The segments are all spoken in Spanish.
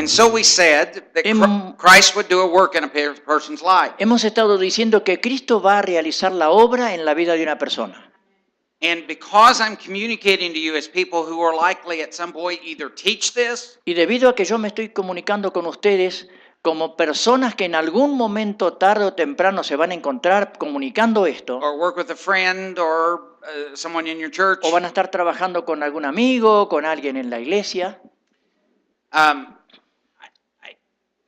And so we said that Christ would do a work in a person's life. Hemos estado diciendo que Cristo va a realizar la obra en la vida de una persona. And because I'm communicating to you as people who are likely at some point either teach this, Y debido a que yo me estoy comunicando con ustedes como personas que en algún momento, tarde o temprano, se van a encontrar comunicando esto, or work with a friend or someone in your church, o van a estar trabajando con algún amigo, con alguien en la iglesia,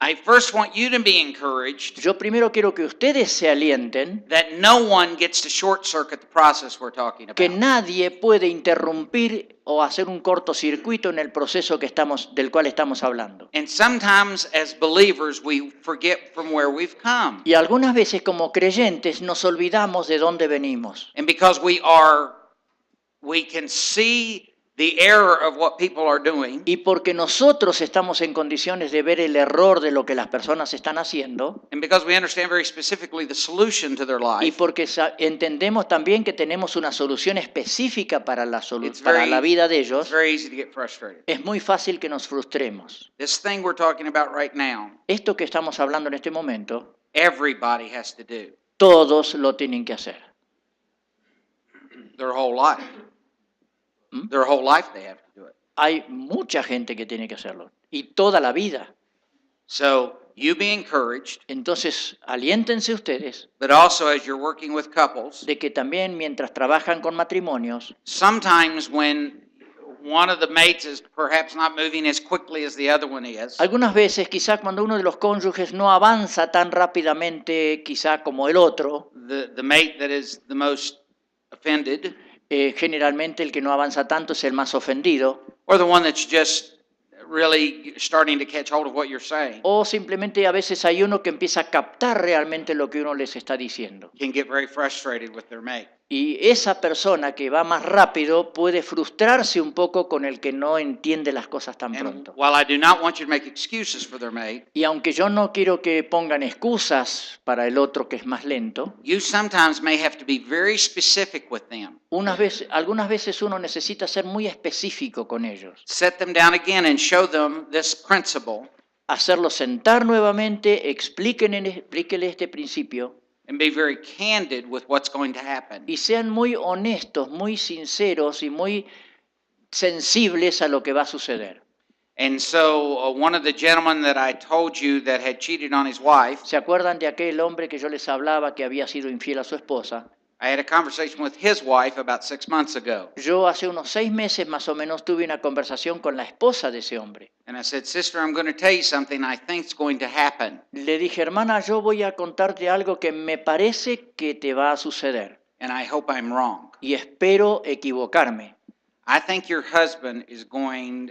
I first want you to be encouraged yo primero quiero que ustedes se alienten that no one gets to short circuit the process we're talking que about. nadie puede interrumpir o hacer un cortocircuito en el proceso del cual estamos hablando. And sometimes as believers we forget from where we've come. Y algunas veces como creyentes nos olvidamos de dónde venimos. And because we can see the error of what people are doing. Y porque nosotros estamos en condiciones de ver el error de lo que las personas están haciendo. And because we understand very specifically the solution to their life. Y porque entendemos también que tenemos una solución específica para la vida de ellos. It's very easy to get frustrated. Es muy fácil que nos frustremos. This thing we're talking about right now. Esto que estamos hablando en este momento. Everybody has to do. Todos lo tienen que hacer. Their whole life. Their whole life they have to do it. Hay mucha gente que tiene que hacerlo. Y toda la vida. So, you be encouraged. Entonces, aliéntense ustedes. But also as you're working with couples. De que también mientras trabajan con matrimonios. Sometimes when one of the mates is perhaps not moving as quickly as the other one is. Algunas veces, quizá cuando uno de los cónyuges no avanza tan rápidamente, quizá como el otro. The mate that is the most offended. Generalmente el que no avanza tanto es el más ofendido. Or the one that's just really starting to catch hold of what you're saying. O simplemente a veces hay uno que empieza a captar realmente lo que uno les está diciendo. Can get very frustrated with their mate. Y esa persona que va más rápido puede frustrarse un poco con el que no entiende las cosas tan pronto. While I do not want you to make excuses for their mate, y aunque yo no quiero que pongan excusas para el otro que es más lento, you sometimes may have to be very specific with them. Algunas veces uno necesita ser muy específico con ellos. Set them down again and show them this principle. Hacerlos sentar nuevamente, explíquenle este principio. And be very candid with what's going to happen. Y sean muy honestos, muy sinceros y muy sensibles a lo que va a suceder. And so one of the gentlemen that I told you that had cheated on his wife. ¿Se acuerdan de aquel hombre que yo les hablaba que había sido infiel a su esposa? I had a conversation with his wife about 6 months ago. Yo hace unos 6 meses más o menos tuve una conversación con la esposa de ese hombre. And I said, "Sister, I'm going to tell you something I think's going to happen." Le dije, hermana, yo voy a contarte algo que me parece que te va a suceder. And I hope I'm wrong. Y espero equivocarme. I think your husband is going,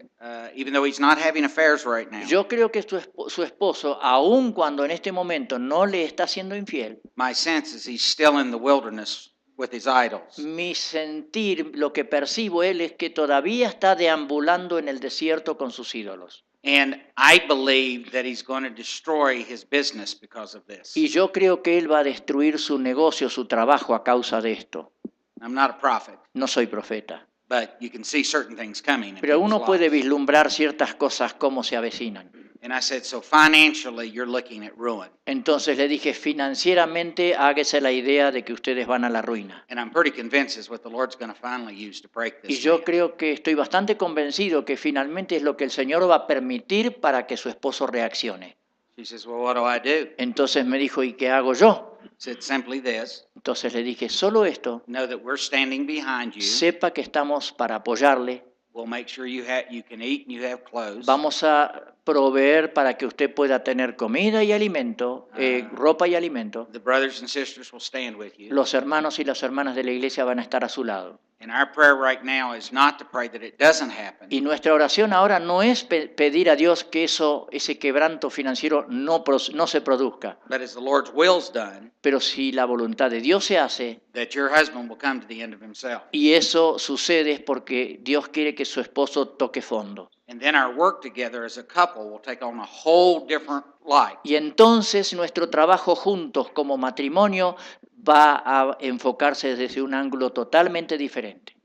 even though he's not having affairs right now. Yo creo que su esposo, aun cuando en este momento no le está siendo infiel, my sense is he's still in the wilderness with his idols. Mi sentir, lo que percibo él es que todavía está deambulando en el desierto con sus ídolos. And I believe that he's going to destroy his business because of this. Y yo creo que él va a destruir su negocio, su trabajo a causa de esto. I'm not a prophet. No soy profeta. But you can see certain things coming. Pero uno puede vislumbrar ciertas cosas como se avecinan. And I said, so financially you're looking at ruin. Entonces le dije, financieramente hágase la idea de que ustedes van a la ruina. And I'm pretty convinced is what the Lord's going to finally use to break this. Y yo creo que estoy bastante convencido que finalmente es lo que el Señor va a permitir para que su esposo reaccione. She says, well, what do I do? Entonces me dijo, ¿y qué hago yo? Said simply this. Entonces le dije, solo esto. Know that we're standing behind you. Sepa que estamos para apoyarle. We'll make sure you can eat and you have clothes. Vamos a proveer para que usted pueda tener comida y alimento, ropa y alimento. The brothers and sisters will stand with you. Los hermanos y las hermanas de la iglesia van a estar a su lado. And our prayer right now is not to pray that it doesn't happen. Y nuestra oración ahora no es pedir a Dios que ese quebranto financiero no se produzca. But as the Lord's will's done, pero si la voluntad de Dios se hace, that your husband will come to the end of himself. Y eso sucede es porque Dios quiere que su esposo toque fondo. And then our work together as a couple will take on a whole different light. Y entonces nuestro trabajo juntos como matrimonio va a enfocarse desde un ángulo totalmente diferente.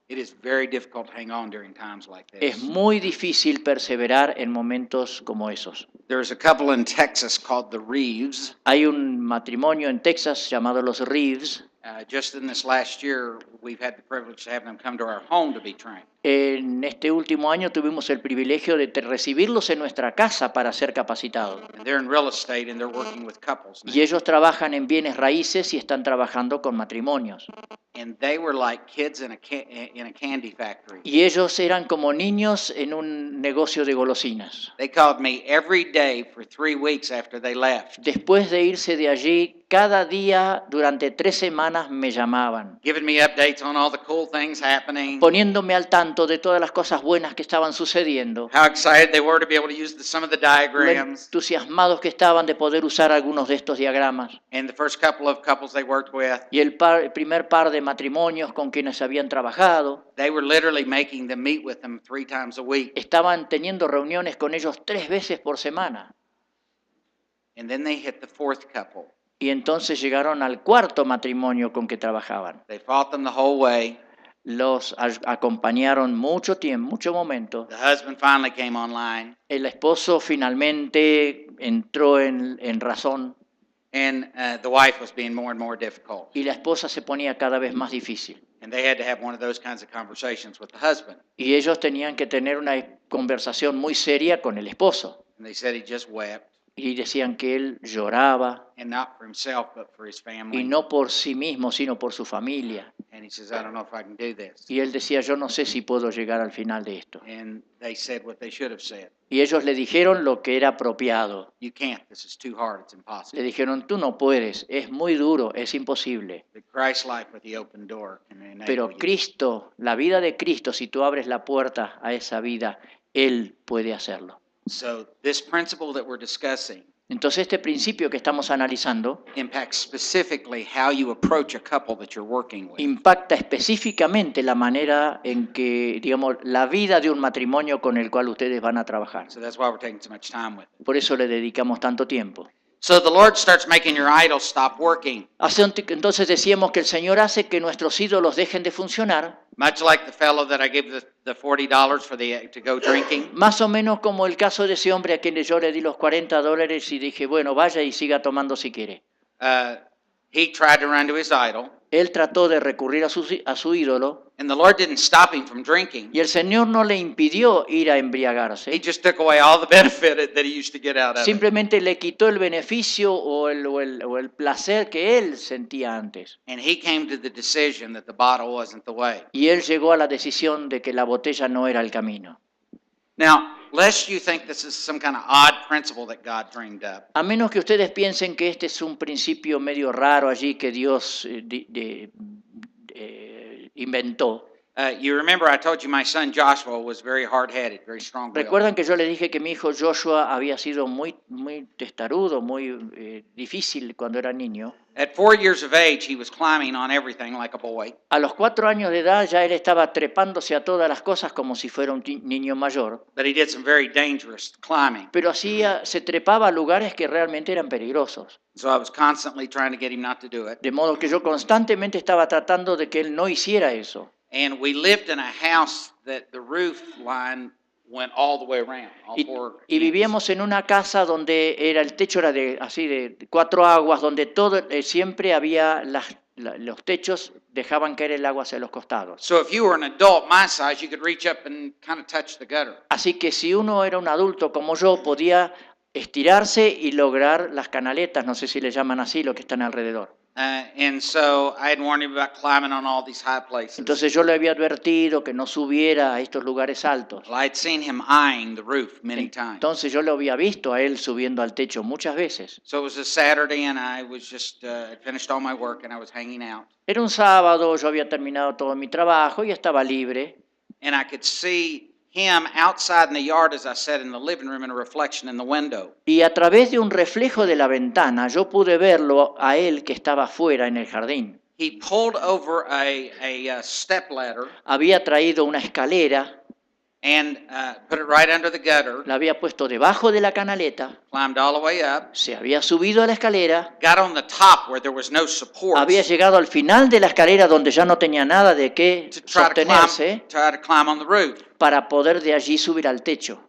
It is very difficult to hang on during times like Es this. muy difícil perseverar en momentos como esos. There's a couple in Texas called the Reeves. Hay un matrimonio en Texas llamado los Reeves. Just in this last year, we've had the privilege to have them come to our home to be trained. En este último año tuvimos el privilegio de recibirlos en nuestra casa para ser capacitados. And they're in real estate and they're working with couples now. Y ellos trabajan en bienes raíces y están trabajando con matrimonios. And they were like kids in a candy factory. Y ellos eran como niños en un negocio de golosinas. They called me every day for 3 weeks after they left, Después de irse de allí, cada día durante 3 semanas me llamaban, giving me updates on all the cool things happening, poniéndome al tanto de todas las cosas buenas que estaban sucediendo, how excited they were to be able to use some of the lo diagrams. entusiasmados que estaban de poder usar algunos de estos diagramas. And the first couple of couples they worked with, Y el primer par de matrimonios con quienes habían trabajado, they were literally making them meet with them 3 times a week. estaban teniendo reuniones con ellos 3 veces por semana. And then they hit the 4th couple. Y entonces llegaron al 4.º matrimonio con que trabajaban. They fought them the whole way. Los acompañaron mucho tiempo, mucho momento. The husband finally came online, El esposo finalmente entró en razón and the wife was being more and more difficult. y la esposa se ponía cada vez más difícil. And they had to have one of those kinds of conversations with the husband. Y ellos tenían que tener una conversación muy seria con el esposo. And they said he just wept, Y decían que él lloraba, and not for himself, but for his y family. no por sí mismo, sino por su familia. And he says, I don't know if I can do this. Y él decía, yo no sé si puedo llegar al final de esto. And they said what they should have said. Y ellos le dijeron lo que era apropiado. You can't. This is too hard. It's Le impossible. dijeron, tú no puedes, es muy duro, es imposible. The Christ life with the open door can enable Pero you. Cristo, la vida de Cristo, si tú abres la puerta a esa vida, Él puede hacerlo. So this principle that we're discussing Entonces este principio que estamos analizando impacts specifically how you approach a couple that you're working with. impacta específicamente la manera en que, digamos, la vida de un matrimonio con el cual ustedes van a trabajar. So that's why we're taking so much time with it. Por eso le dedicamos tanto tiempo. So the Lord starts making your idols stop working, Entonces decíamos que el Señor hace que nuestros ídolos dejen de funcionar, much like the fellow that I gave the $40 for to go drinking. más o menos como el caso de ese hombre a quien yo le di los $40 y dije, bueno, vaya y siga tomando si quiere. He tried to run to his idol, Él trató de recurrir a su ídolo and the Lord didn't stop him from drinking. y el Señor no le impidió ir a He embriagarse. just took away all the benefit that he used to get out of it. Simplemente le quitó el beneficio o el placer que él sentía antes. And he came to the decision that the bottle wasn't the way. Y él llegó a la decisión de que la botella no era el camino. Now, lest you think this is some kind of odd principle that God dreamed up, A menos que ustedes piensen que este es un principio medio raro allí que Dios inventó. you remember I told you my son Joshua was very hard-headed, very strong-willed. Recuerdan que yo les dije que mi hijo Joshua había sido muy testarudo, muy difícil cuando era niño. At 4 years of age, he was climbing on everything like a boy. A los 4 años de edad ya él estaba trepándose a todas las cosas como si fuera un niño mayor. But he did some very dangerous climbing. Pero se trepaba a lugares que realmente eran peligrosos. So I was constantly trying to get him not to do it. De modo que yo constantemente estaba tratando de que él no hiciera eso. And we lived in a house that the roof line went all the way around, all Y, four y ends. vivíamos en una casa donde el techo era así de 4 aguas, donde siempre había los techos dejaban caer el agua hacia los costados. So if you were an adult my size, you could reach up and kind of touch the gutter. Así que si uno era un adulto como yo, podía estirarse y lograr las canaletas, no sé si le llaman así, lo que están alrededor. And so I had warned him about climbing on all these high places. Entonces yo le había advertido que no subiera a estos lugares altos. Well, I had seen him eyeing the roof many times. Entonces yo lo había visto a él subiendo al techo muchas veces. So it was a Saturday, and I was just had finished all my work, and I was hanging out. Era un sábado, yo había terminado todo mi trabajo y estaba libre. And I could see him outside in the yard, as I said, in the living room, and a reflection in the window. Y a través de un reflejo de la ventana yo pude verlo a él que estaba afuera en el jardín. He pulled over a step ladder, Había traído una escalera and put it right under the gutter, La había puesto debajo de la canaleta, climbed all the way up, se había subido a la escalera, got on the top where there was no support había llegado al final de la escalera donde ya no tenía nada de qué to sostenerse try to climb on the roof. para poder de allí subir al techo.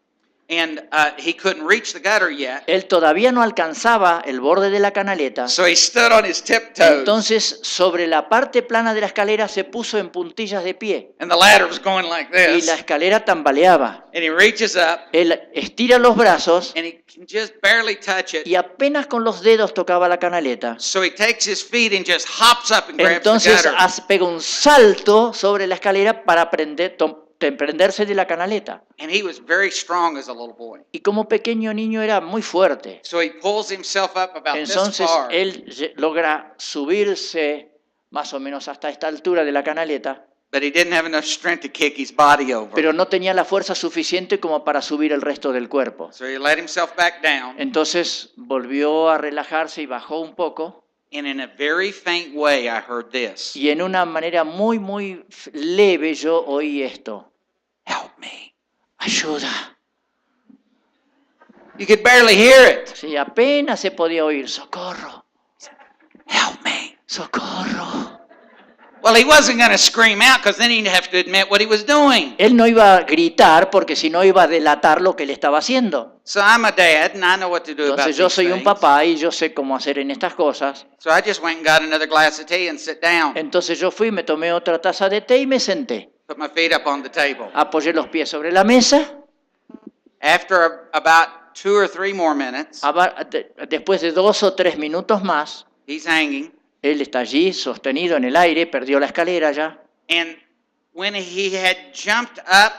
And he couldn't reach the gutter yet, Él todavía no alcanzaba el borde de la canaleta. so he stood on his tiptoes, Entonces, sobre la parte plana de la escalera se puso en puntillas de pie and the ladder was going like y this, la escalera tambaleaba. and he reaches up, Él estira los brazos and he can just barely touch it, y apenas con los dedos tocaba la canaleta. so he takes his feet and just hops up and grabs the Entonces gutter. pega un salto sobre la escalera para prenderse de la canaleta. And he was very strong as a little boy. Y como pequeño niño era muy fuerte. So he pulls himself up about this Entonces far, él logra subirse más o menos hasta esta altura de la canaleta, but he didn't have enough strength to kick his body over. pero no tenía la fuerza suficiente como para subir el resto del cuerpo. So he let himself back down, Entonces volvió a relajarse y bajó un poco. and in a very faint way I heard this. Y en una manera muy, muy leve yo oí esto. Help me. Ayuda. You could barely hear it. Sí, apenas se podía oír. Socorro. Help me. Socorro. Well, he wasn't going to scream out because then he'd have to admit what he was doing. Él no iba a gritar porque si no iba a delatar lo que él estaba haciendo. So I'm a dad and I know what to do about Entonces yo these soy un things. papá y yo sé cómo hacer en estas cosas. So I just went and got another glass of tea and sit down. Entonces yo fui, me tomé otra taza de té y me senté. Put my feet up on the table. Apoyé los pies sobre la mesa. After about 2 or 3 more minutes, Después de 2 o 3 minutos más, he's hanging. él está allí sostenido en el aire, perdió la escalera ya. And when he had jumped up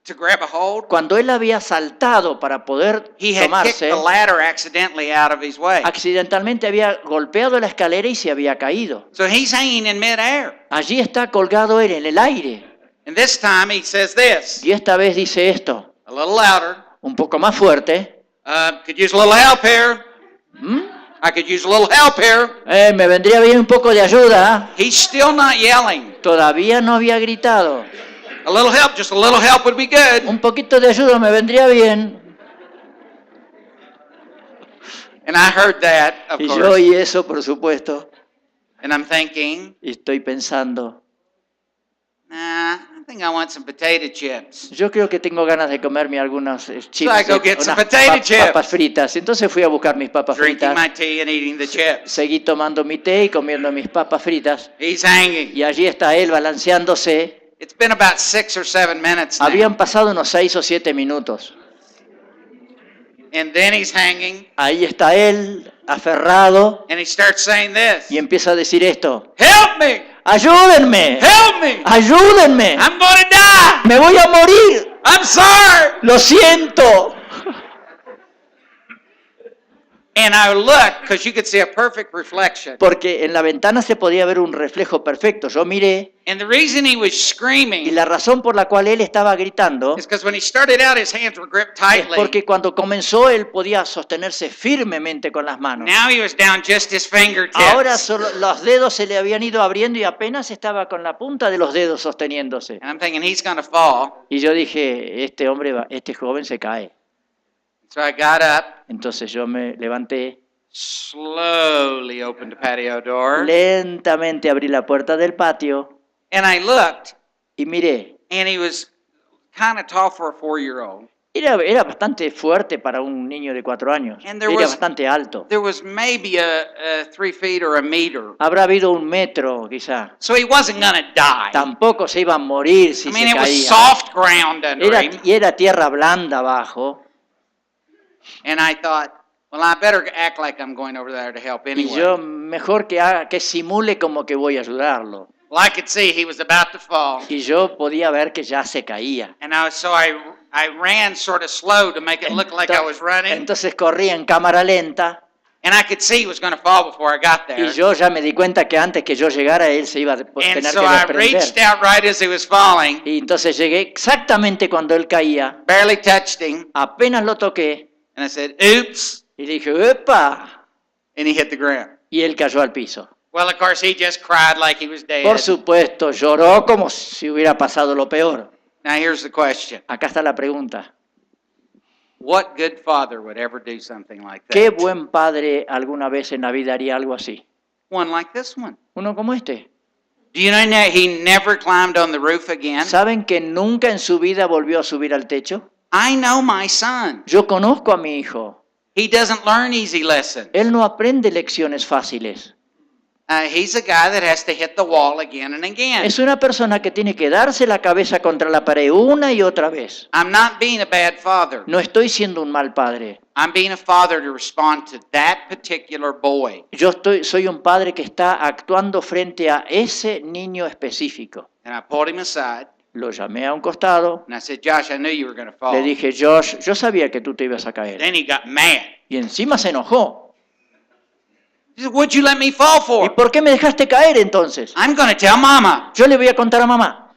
to grab a hold, Cuando él había saltado para poder he had kicked tomarse, the ladder accidentally out of his way. accidentalmente había golpeado la escalera y se había caído. So he's hanging in midair. Allí está colgado él en el aire. And this time he says this, Y esta vez dice esto, a little louder. un poco más fuerte. Could use a little help here. ¿Mm? I could use a little help here. Me vendría bien un poco de ayuda. He's still not yelling. Todavía no había gritado. A little help, just a little help would be good. Un poquito de ayuda me vendría bien. And I heard that, of Y yo course. oí eso, por supuesto. And I'm thinking, Y estoy pensando, nah, I think I want some potato chips. yo creo que tengo ganas de comerme algunos chips, I go get some unas potato chips. papas fritas. Entonces fui a buscar mis papas Drinking fritas. my tea and eating the chips. Seguí tomando mi té y comiendo mis papas fritas. He's hanging. Y allí está él balanceándose. It's been about 6 or 7 minutes now. Habían pasado unos 6 o 7 minutos. And then he's hanging, Ahí está él, aferrado, and he starts saying this. y empieza a decir esto. Help me! ¡Ayúdenme! Help me! ¡Ayúdenme! I'm going to die! ¡Me voy a morir! I'm sorry! ¡Lo siento! And I looked, because you could see a perfect reflection. Porque en la ventana se podía ver un reflejo perfecto. Yo miré, And the reason he was y screaming la razón por la cual él estaba gritando is because when he started out, his hands were gripped es tightly. porque cuando comenzó él podía sostenerse firmemente con las manos. Now he was down just his fingertips. Ahora solo los dedos se le habían ido abriendo y apenas estaba con la punta de los dedos sosteniéndose. And I'm thinking he's going to fall. Y yo dije, este joven se cae. So I got up, Entonces yo me levanté, slowly opened the patio door, lentamente abrí la puerta del patio and I looked, y miré. and he was kind of tall for a 4-year-old. Era bastante fuerte para un niño de 4 años. And there Era was- bastante alto. There was maybe a 3 feet or a meter. Habrá habido 1 metro quizá. So he wasn't going to die. Tampoco se iba a morir si I mean, se it was caía. soft ground under him. Era tierra blanda abajo. And I thought, well, I better act like I'm going over there to help Y anyway. yo mejor que simule como que voy a ayudarlo. Well, I could see he was about to fall. Y yo podía ver que ya se caía. And so I ran sort of slow to make it look like I was running. Entonces corrí en cámara lenta And I could see he was going to fall before I got there. y yo ya me di cuenta que antes que yo llegara él se iba a And tener so que I desprender. reached out right as he was falling, Y entonces llegué exactamente cuando él caía, barely touched him, apenas lo toqué and I said, oops, y le dije, ¡epa! and he hit the ground. Y él cayó al piso. Well, of course, he just cried like he was dead. Por supuesto, lloró como si hubiera pasado lo peor. Now here's the question. Acá está la pregunta. What good father would ever do something like ¿Qué that? buen padre alguna vez en la vida haría algo así? One like this one. Uno como este. Do you know he never climbed on the roof again? ¿Saben que nunca en su vida volvió a subir al techo? I know my son. Yo conozco a mi hijo. He doesn't learn easy lessons. Él no aprende lecciones fáciles. He's a guy that has to hit the wall again and again. Es una persona que tiene que darse la cabeza contra la pared una y otra vez. I'm not being a bad father. No estoy siendo un mal padre. I'm being a father to respond to that particular boy. Soy un padre que está actuando frente a ese niño específico. And I pulled him aside Lo llamé a un costado. and I said, Josh, I knew you were going to fall. Le dije, Josh, yo sabía que tú te ibas a caer. Then he got mad. Y encima se enojó. He said, what'd you let me fall ¿Y for? por qué me dejaste caer entonces? I'm going to tell mama. Yo le voy a contar a mamá.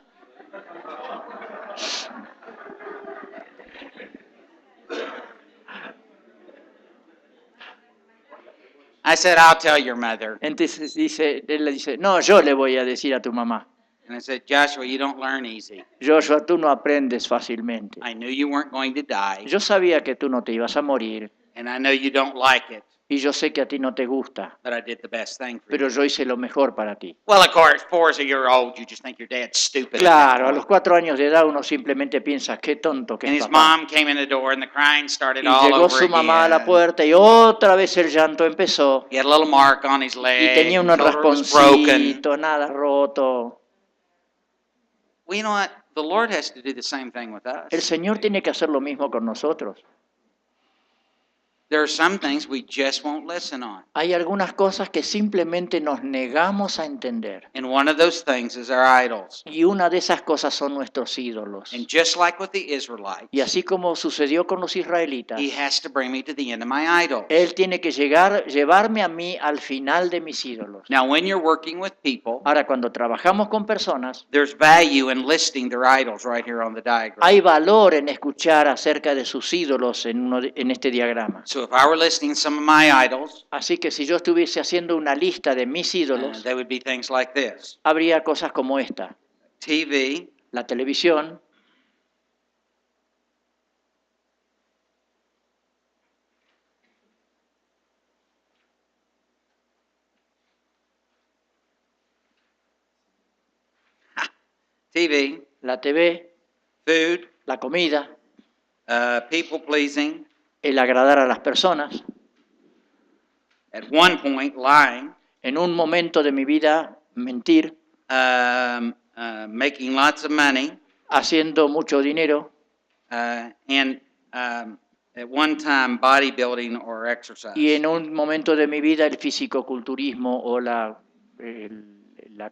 I said, I'll tell your mother. Entonces él le dice, no, yo le voy a decir a tu mamá. And I said, Joshua, you don't learn easy. Joshua, tú no aprendes fácilmente. I knew you weren't going to die, Yo sabía que tú no te ibas a morir and I know you don't like it, y yo sé que a ti no te gusta, but I did the best thing for pero you. yo hice lo mejor para ti. Well, of course, 4-year-old, you just think your dad's stupid. at that Claro, a point. los 4 años de edad uno simplemente piensa, qué tonto que And es his papá. mom came in the door and the crying started Y all llegó over su mamá a la again. puerta y otra vez el llanto empezó. He had a little mark on his Y leg. tenía un shoulder was broken. rasponcito, nada roto. Well, you know what? The Lord has to do the same thing with El us. Señor tiene que hacer lo mismo con nosotros. There are some things we just won't listen on. Hay algunas cosas que simplemente nos negamos a entender. And one of those things is our idols. Y una de esas cosas son nuestros ídolos. And just like with the Israelites, Y así como sucedió con los israelitas, He has to bring me to the end of my idols. Él tiene que llevarme a mí al final de mis ídolos. Now, when you're working with people, Ahora, cuando trabajamos con personas, there's value in listing their idols right here on the diagram. hay valor en escuchar acerca de sus ídolos en este diagrama. So if I were listing some of my idols, Así que si yo estuviese haciendo una lista de mis ídolos, they would be things like this. habría cosas como esta. TV, La televisión, TV, la TV, food, la comida, people pleasing, el agradar a las personas. at one point, lying, En un momento de mi vida, mentir, making lots of money, haciendo mucho dinero and at one time, bodybuilding or exercise. y en un momento de mi vida el fisicoculturismo o la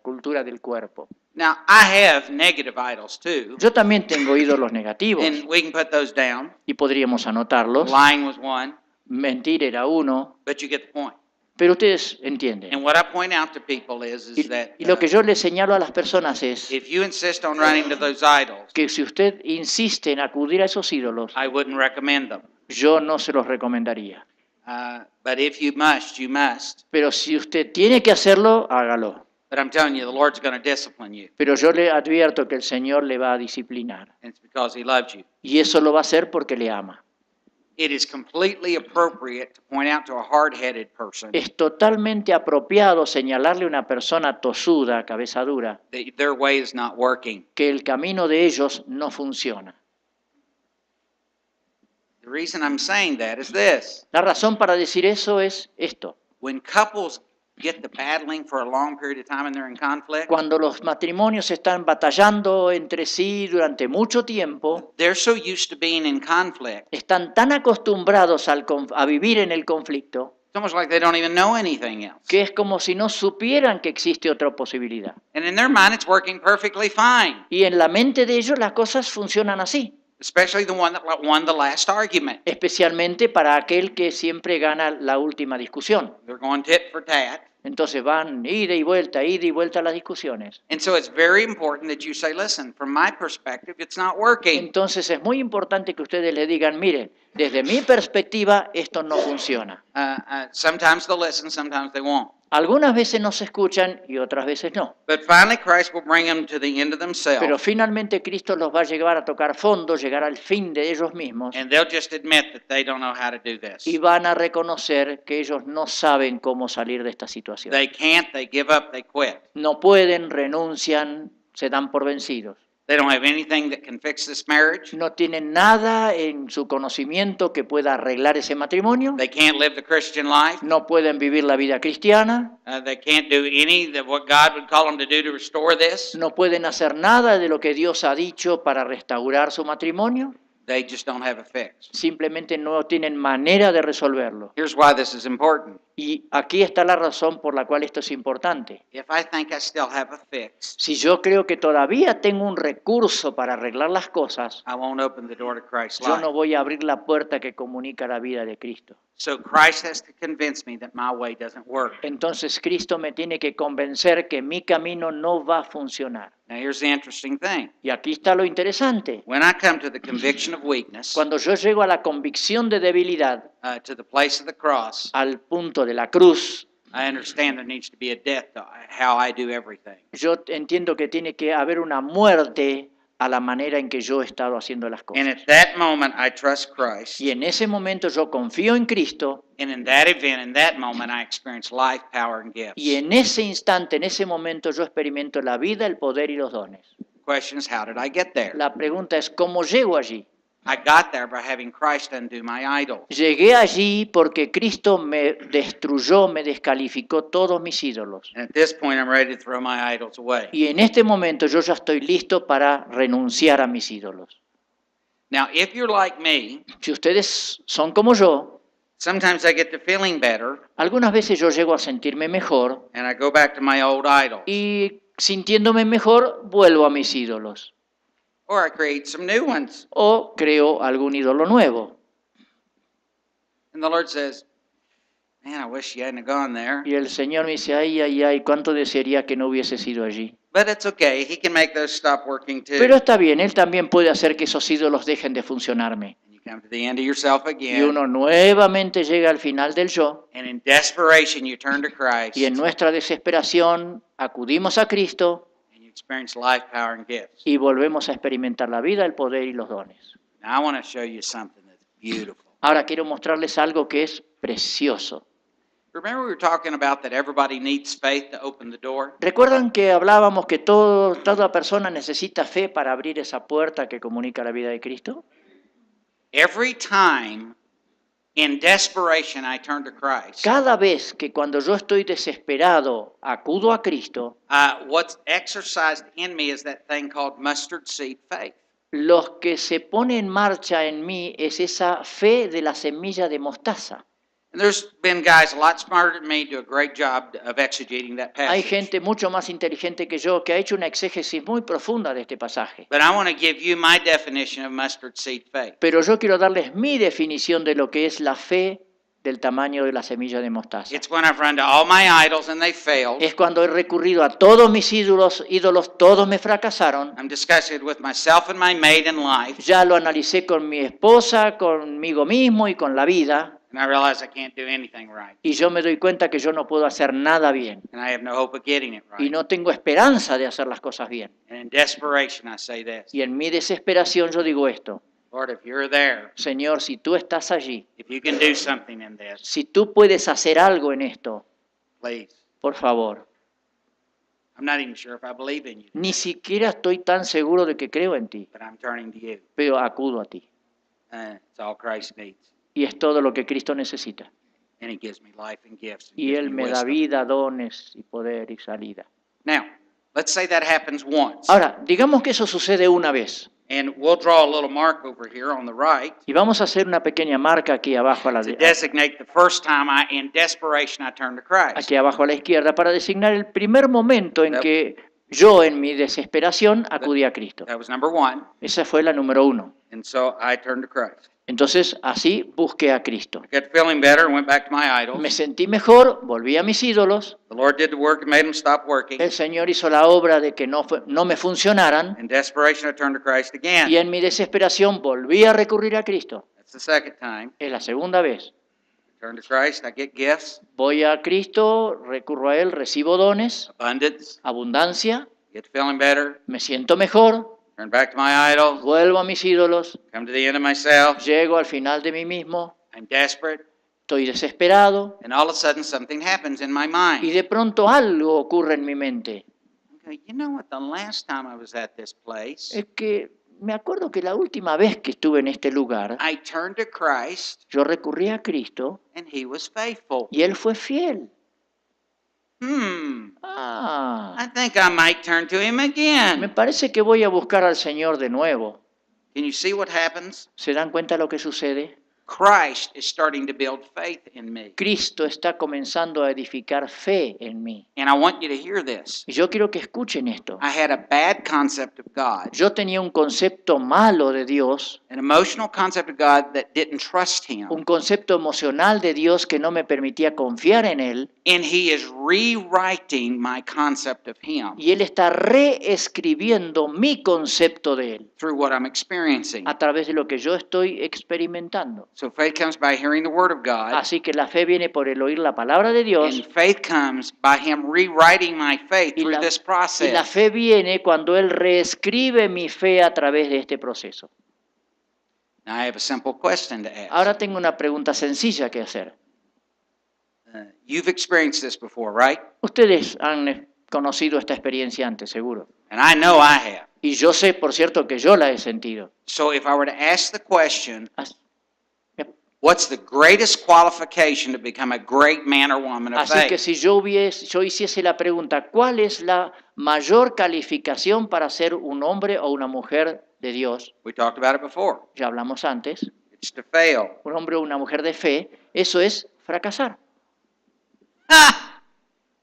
cultura del cuerpo. Now, I have negative idols too, Yo también tengo ídolos negativos and we can put those down. y podríamos anotarlos. Lying was one, Mentir era uno, but you get the point. pero ustedes entienden. And what I point out to people is that Y lo que yo les señalo a las personas es if you insist on running to those idols, que si usted insiste en acudir a esos ídolos, I wouldn't recommend them. yo no se los recomendaría. But if you must, you must. Pero si usted tiene que hacerlo, hágalo. But I'm telling you, the Lord's going to discipline you, Pero yo le advierto que el Señor le va a disciplinar. and it's because He loves you. Y eso lo va a hacer porque le ama. It is completely appropriate to point out to a hard-headed person Es totalmente apropiado señalarle a una persona tosuda, cabeza dura, that their way is not working. que el camino de ellos no funciona. The reason I'm saying that is this. La razón para decir eso es esto. When couples get to battling for a long period of time and they're in conflict, Cuando los matrimonios están batallando entre sí durante mucho tiempo, they're so used to being in conflict, están tan acostumbrados a vivir en el conflicto it's almost like they don't even know anything else. que es como si no supieran que existe otra posibilidad. And in their mind, it's working perfectly fine, Y en la mente de ellos las cosas funcionan así, especially the one that won the last argument. especialmente para aquel que siempre gana la última discusión. They're going tit for tat. Entonces van ida y vuelta a las discusiones. And so it's very important that you say, listen, from my perspective, it's not working. Entonces es muy importante que ustedes le digan, miren, Desde mi perspectiva, esto no funciona. Sometimes they'll listen, sometimes they won't. Algunas veces nos escuchan y otras veces no. But finally, Christ will bring them to the end of Pero themselves, finalmente Cristo los va a llevar a tocar fondo, llegar al fin de ellos mismos and they'll just admit that they don't know how to do this. y van a reconocer que ellos no saben cómo salir de esta situación. They can't, they give up, they quit. No pueden, renuncian, se dan por vencidos. They don't have anything that can fix this marriage. No tienen nada en su conocimiento que pueda arreglar ese matrimonio. They can't live the Christian life. No pueden vivir la vida cristiana. They can't do any of what God would call them to do to restore this. No pueden hacer nada de lo que Dios ha dicho para restaurar su matrimonio. They just don't have a fix. Simplemente no tienen manera de resolverlo. Here's why this is important. Y aquí está la razón por la cual esto es importante. If I think I still have a fix, Si yo creo que todavía tengo un recurso para arreglar las cosas, I won't open the door to Christ's yo no life. voy a abrir la puerta que comunica la vida de Cristo. So Christ has to convince me that my way doesn't work. Entonces Cristo me tiene que convencer que mi camino no va a funcionar. Now here's the interesting thing. Y aquí está lo interesante. When I come to the conviction of weakness, Cuando yo llego a la convicción de debilidad, to the place of the cross, al punto de la cruz, I understand there needs to be a death to how I do everything. yo entiendo que tiene que haber una muerte a la manera en que yo he estado haciendo las And cosas. at that moment, I trust Christ. Y en ese momento yo confío en Cristo, And in that event, in that moment, I experience life, power, and gifts. y en ese instante, en ese momento yo experimento la vida, el poder y los dones. The question is, how did I get there? La pregunta es, ¿cómo llego allí? I got there by having Christ undo my idols. Llegué allí porque Cristo me destruyó, me descalificó todos mis ídolos. And at this point, I'm ready to throw my idols away. Y en este momento yo ya estoy listo para renunciar a mis ídolos. Now, if you're like me, Si ustedes son como yo, sometimes I get to feeling better, algunas veces yo llego a sentirme mejor and I go back to my old idols. y sintiéndome mejor vuelvo a mis ídolos Or I create some new ones. o creo algún ídolo nuevo. And the Lord says, man, I wish you hadn't gone there. Y el Señor me dice, ay, ay, ay, cuánto desearía que no hubiese sido allí. But it's okay. He can make those stop working too. Pero está bien, Él también puede hacer que esos ídolos dejen de funcionarme. And you come to the end of yourself Y again. uno nuevamente llega al final del yo. And in desperation, you turn to Christ. Y en nuestra desesperación acudimos a Cristo And you experience life, power, and gifts. y volvemos a experimentar la vida, el poder y los dones. Now, I want to show you something that's beautiful. Ahora quiero mostrarles algo que es precioso. Remember we were talking about that everybody needs faith to open the door? ¿Recuerdan que hablábamos que toda persona necesita fe para abrir esa puerta que comunica la vida de Cristo? Every time in desperation I turn to Christ, Cada vez que cuando yo estoy desesperado acudo a Cristo, what's exercised in me is that thing called mustard seed faith. lo que se pone en marcha en mí es esa fe de la semilla de mostaza. And there's been guys a lot smarter than me do a great job of exegeting that Hay passage. gente mucho más inteligente que yo que ha hecho una exégesis muy profunda de este pasaje. But I want to give you my definition of mustard seed faith. Pero yo quiero darles mi definición de lo que es la fe del tamaño de la semilla de mostaza. It's when I've run to all my idols and they failed. Es cuando he recurrido a todos mis ídolos, todos me fracasaron. I'm discussing it with myself and my mate in life. Ya lo analicé con mi esposa, conmigo mismo y con la vida. And I realize I can't do anything right. Y yo me doy cuenta que yo no puedo hacer nada bien. And I have no hope of getting it Y right. no tengo esperanza de hacer las cosas bien. And in desperation, I say this. Y en mi desesperación yo digo esto. Lord, if you're there, Señor, si tú estás allí, if you can do something in this, si tú puedes hacer algo en esto, please. por favor. I'm not even sure if I believe in you, Ni siquiera estoy tan seguro de que creo en ti, but I'm turning to you. pero acudo a ti. It's all Christ needs. Y es todo lo que Cristo necesita. And He gives me life and gifts. And Y gives Él me me da wisdom. vida, dones y poder y salida. Now, let's say that happens once. Ahora, digamos que eso sucede una vez. And we'll draw a little mark over here on the right Y vamos a hacer una pequeña marca aquí abajo to designate the first time in desperation, I turn to Christ. aquí abajo a la izquierda para designar el primer momento en que yo en mi desesperación acudí a Cristo. That was number one. Esa fue la número 1. And so I turned to Christ. Entonces así busqué a Cristo. I got feeling better and went back to my Me idols. sentí mejor, volví a mis ídolos. The Lord did the work and made them stop working. El Señor hizo la obra de que no me funcionaran. In desperation, I turned to Christ again. Y en mi desesperación volví a recurrir a Cristo. That's the second time. Es la segunda vez. Turn to Christ, I get gifts, Voy a Cristo, recurro a Él, recibo dones, abundance, abundancia, get feeling better, me siento mejor, turn back to my idols, vuelvo a mis ídolos, come to the end of myself, llego al final de mí mismo, I'm desperate, estoy desesperado and all of a sudden something happens in my y mind. de pronto algo ocurre en mi mente. I go, you know what, the last time I was at this place, Es que me acuerdo que la última vez que estuve en este lugar, I turned to Christ, yo recurrí a Cristo and He was faithful. y Él fue fiel. I Ah, think I might turn to Him me again. parece que voy a buscar al Señor de nuevo. Can you see what happens? ¿Se dan cuenta lo que sucede? Christ is starting to build faith in me. Cristo está comenzando a edificar fe en mí. And I want you to hear this. Y yo quiero que escuchen esto. I had a bad concept of God, Yo tenía un concepto malo de Dios, an emotional concept of God that didn't trust Him. un concepto emocional de Dios que no me permitía confiar en Él, And He is rewriting my concept of Him y Él está reescribiendo mi concepto de Él through what I'm experiencing. a través de lo que yo estoy experimentando. So faith comes by hearing the Word of God, Así que la fe viene por el oír la palabra de and Dios, faith comes by Him rewriting my faith y through la, this y la process. fe viene cuando Él reescribe mi fe a través de este proceso. Now I have a simple question to ask. Ahora tengo una pregunta sencilla que hacer. You've experienced this before, right? Ustedes han conocido esta experiencia antes, seguro. And I know I have. Y yo sé, por cierto, que yo la he sentido. So if I were to ask the question, As- what's the greatest qualification to become a great man or woman of Así que faith? si yo hiciese la pregunta, ¿cuál es la mayor calificación para ser un hombre o una mujer de Dios? We talked about it before. Ya hablamos antes. It's to fail. Un hombre o una mujer de fe, eso es fracasar. Ah,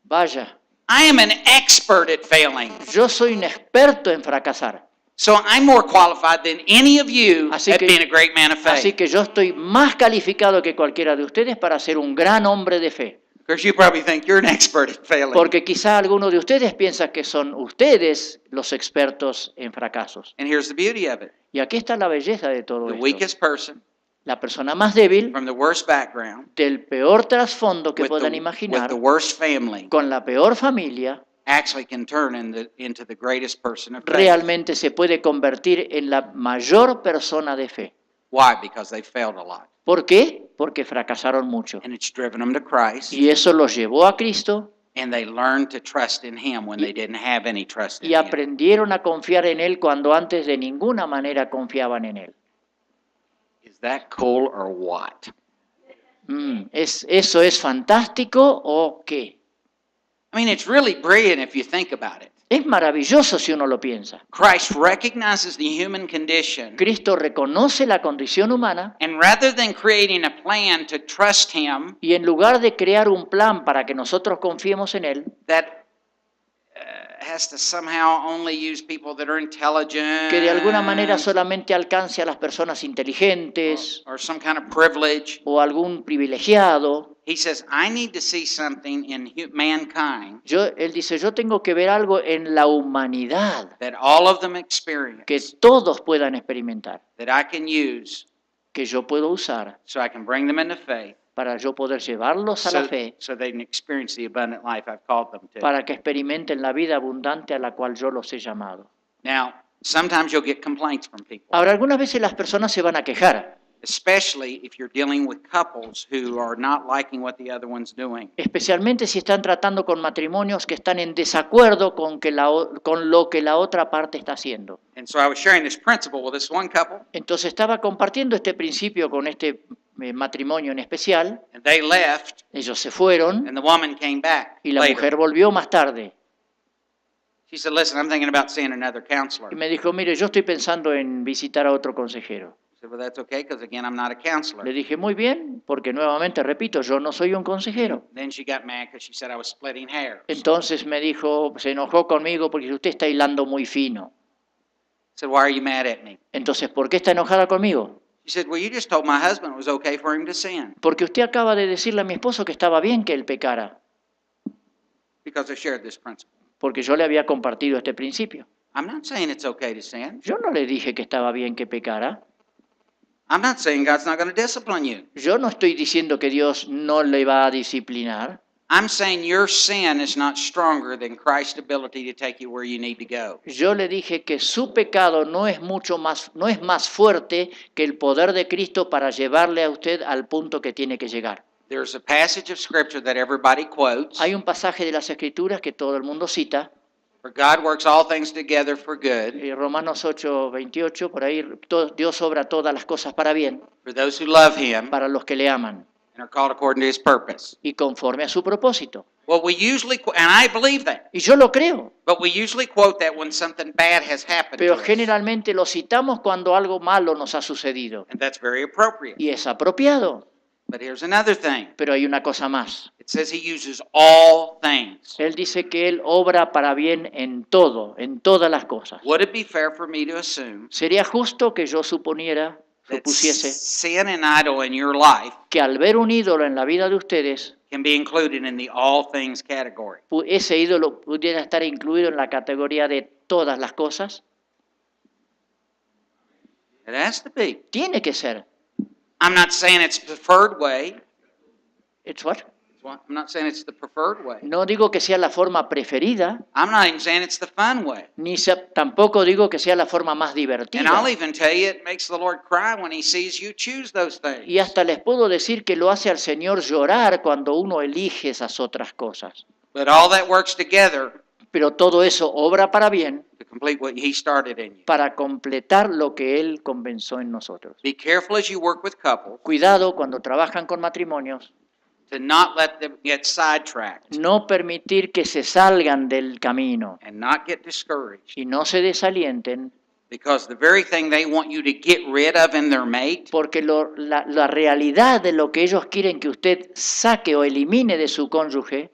Vaya, I am an expert at failing. yo soy un experto en fracasar. So I'm more qualified than any of you Así at que- being a great man of Así faith. que yo estoy más calificado que cualquiera de ustedes para ser un gran hombre de fe. Because you probably think you're an expert at failing. Porque quizá alguno de ustedes piensa que son ustedes los expertos en fracasos. And here's the beauty of it. Y aquí está la belleza de todo The esto. weakest person La persona más débil, from the worst background del peor trasfondo que with puedan the imaginar, worst family con la peor familia, actually can turn into the greatest person of faith. realmente se puede convertir en la mayor persona de fe. Why? Because they failed a lot. ¿Por qué? Porque fracasaron mucho. And it's driven them to Christ, Y eso los llevó a Cristo and they learned to trust in Him when they didn't have any trust in y Him. aprendieron a confiar en Él cuando antes de ninguna manera confiaban en Él. Is that cool or what? ¿Eso es fantástico o qué? I mean, it's really brilliant if you think about it. Es maravilloso si uno lo piensa. Christ recognizes the human condition, Cristo reconoce la condición humana and rather than creating a plan to trust Him y en lugar de crear un plan para que nosotros confiemos en Él, that has to somehow only use people that are intelligent que de alguna manera solamente alcance a las personas inteligentes or some kind of privilege, o algún privilegiado, He says, I need to see something in mankind Él dice, yo tengo que ver algo en la humanidad that all of them experience, que todos puedan experimentar, that I can use que yo puedo usar so I can bring them into faith, para yo poder llevarlos a la so, fe, so they can experience the abundant life I've called them to. para que experimenten la vida abundante a la cual yo los he llamado. Now, sometimes you'll get complaints from people, Ahora, algunas veces las personas se van a quejar, especially if you're dealing with couples who are not liking what the other one's doing. especialmente si están tratando con matrimonios que están en desacuerdo con lo que la otra parte está haciendo. And so I was sharing this principle with this one couple, Entonces estaba compartiendo este principio con este matrimonio en especial, and they left, ellos se fueron and the woman came back y la later. mujer volvió más tarde She said, listen, I'm thinking about seeing another counselor. y me dijo, mire, yo estoy pensando en visitar a otro consejero. I said, well, that's okay, because again, I'm not a counselor. Le dije, muy bien, porque nuevamente repito, yo no soy un consejero. Then she got mad because she said I was splitting hairs. I Entonces me dijo, se enojó conmigo porque usted está hilando muy fino. said, why are you mad at me? Entonces, ¿por qué está enojada conmigo? She said, well, you just told my husband it was okay for him to sin, Porque usted acaba de decirle a mi esposo que estaba bien que él pecara, because I shared this principle. porque yo le había compartido este principio. I'm not saying it's okay to sin. Yo no le dije que estaba bien que pecara, I'm not saying God's not going to discipline you. Yo no estoy diciendo que Dios no le va a disciplinar. I'm saying your sin is not stronger than Christ's ability to take you where you need to go. Yo le dije que su pecado no es más fuerte que el poder de Cristo para llevarle a usted al punto que tiene que llegar. There's a passage of Scripture that everybody quotes. Hay un pasaje de las Escrituras que todo el mundo cita, For God works all things together for good Romanos 8:28, por ahí Dios obra todas las cosas para bien, for those who love Him para los que le aman and are called according to His purpose. y conforme a su propósito. Well, we usually, and I believe that, Y yo lo creo, but we usually quote that when something bad has happened pero to us. generalmente lo citamos cuando algo malo nos ha sucedido. And that's very appropriate. Y es apropiado, But here's another thing. pero hay una cosa más. It says He uses all things. Él dice que Él obra para bien en todo, en todas las cosas. Would it be fair for me to assume Sería justo que yo that supusiese sin and idol in your life que al ver un ídolo en la vida de ustedes, can be included in the all things category? ese ídolo pudiera estar incluido en la categoría de todas las cosas? It has to be. Tiene que ser. I'm not saying it's the preferred way. It's what? I'm not saying it's the preferred way. No digo que sea la forma preferida, I'm not even saying it's the fun way. tampoco digo que sea la forma más And divertida. I'll even tell you it makes the Lord cry when He sees you choose those things. Y hasta les puedo decir que lo hace al Señor llorar cuando uno elige esas otras cosas. But all that works together Pero todo eso obra para bien, to complete what He started in you. para completar lo que Él comenzó en nosotros. Be careful as you work with couples Cuidado cuando trabajan con matrimonios, to not let them get sidetracked no permitir que se salgan del camino and not get discouraged, y no se desalienten, because the very thing they want you to get rid of in their mate porque la realidad de lo que ellos quieren que usted saque o elimine de su cónyuge,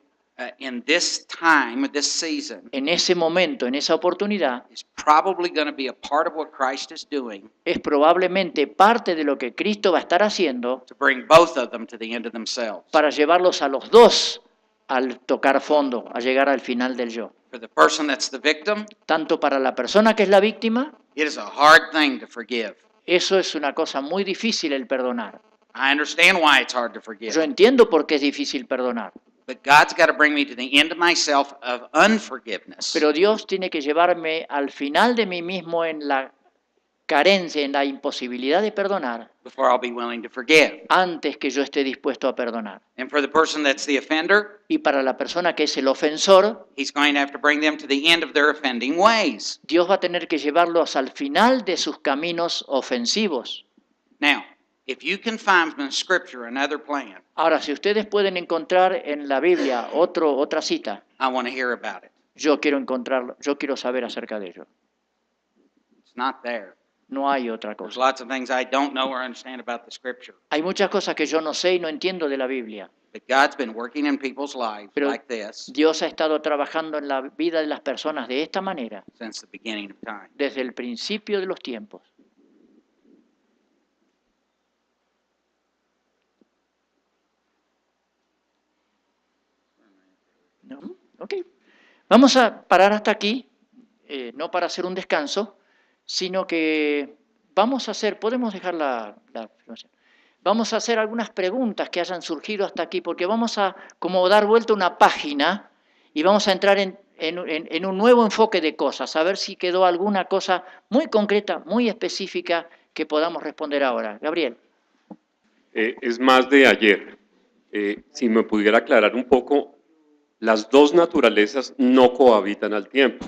in this time, this season, en ese momento, en esa oportunidad, is probably going to be a part of what Christ is doing es probablemente parte de lo que Cristo va a estar haciendo to bring both of them to the end of themselves. para llevarlos a los dos al tocar fondo, a llegar al final del yo. For the person that's the victim, Tanto para la persona que es la víctima, it is a hard thing to forgive. eso es una cosa muy difícil el perdonar. I understand why it's hard to forgive. Yo entiendo por qué es difícil perdonar, But God's got to bring me to the end of myself of unforgiveness pero Dios tiene que llevarme al final de mí mismo en la carencia, en la imposibilidad de perdonar, before I'll be willing to forgive. antes que yo esté dispuesto a perdonar. And for the person that's the offender, Y para la persona que es el ofensor, He's going to have to bring them to the end of their offending ways. Dios va a tener que llevarlos al final de sus caminos ofensivos. Now, if you can find in Scripture another plan, Ahora, si ustedes pueden encontrar en la Biblia otra cita, I want to hear about it. yo quiero saber acerca de ello. It's not there. No hay otra There's cosa. lots of things I don't know or understand about the Scripture. Hay muchas cosas que yo no sé y no entiendo de la Biblia. But God's been working in people's lives Pero like this Dios ha estado trabajando en la vida de las personas de esta manera since the beginning of time. desde el principio de los tiempos. ¿No? Ok. Vamos a parar hasta aquí, no para hacer un descanso, sino que vamos a hacer, podemos dejar la filmación. Vamos a hacer algunas preguntas que hayan surgido hasta aquí, porque vamos a como dar vuelta una página y vamos a entrar en un nuevo enfoque de cosas, a ver si quedó alguna cosa muy concreta, muy específica que podamos responder ahora. Gabriel. Es más de ayer. Si me pudiera aclarar un poco, las dos naturalezas no cohabitan al tiempo.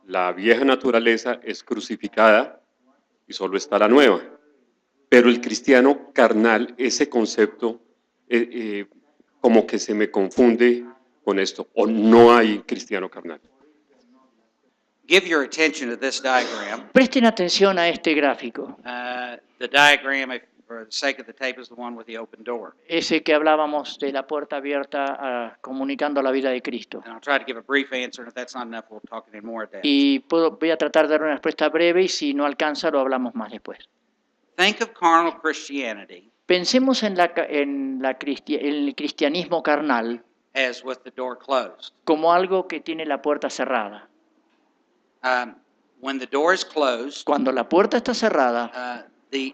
La vieja naturaleza es crucificada y solo está la nueva. Pero el cristiano carnal, ese concepto, como que se me confunde con esto, o no hay cristiano carnal. Give your attention to this diagram. Presten atención a este gráfico. The diagram, for the sake of the tape, is the one with the open door. Ese que hablábamos de la puerta abierta comunicando la vida de Cristo. And I'll try to give a brief answer, and if that's not enough, we'll talk any more at that. Y voy a tratar de dar una respuesta breve y si no alcanza lo hablamos más después. Think of carnal Christianity Pensemos en el cristianismo carnal as with the door closed. como algo que tiene la puerta cerrada. When the door is closed, Cuando la puerta está cerrada,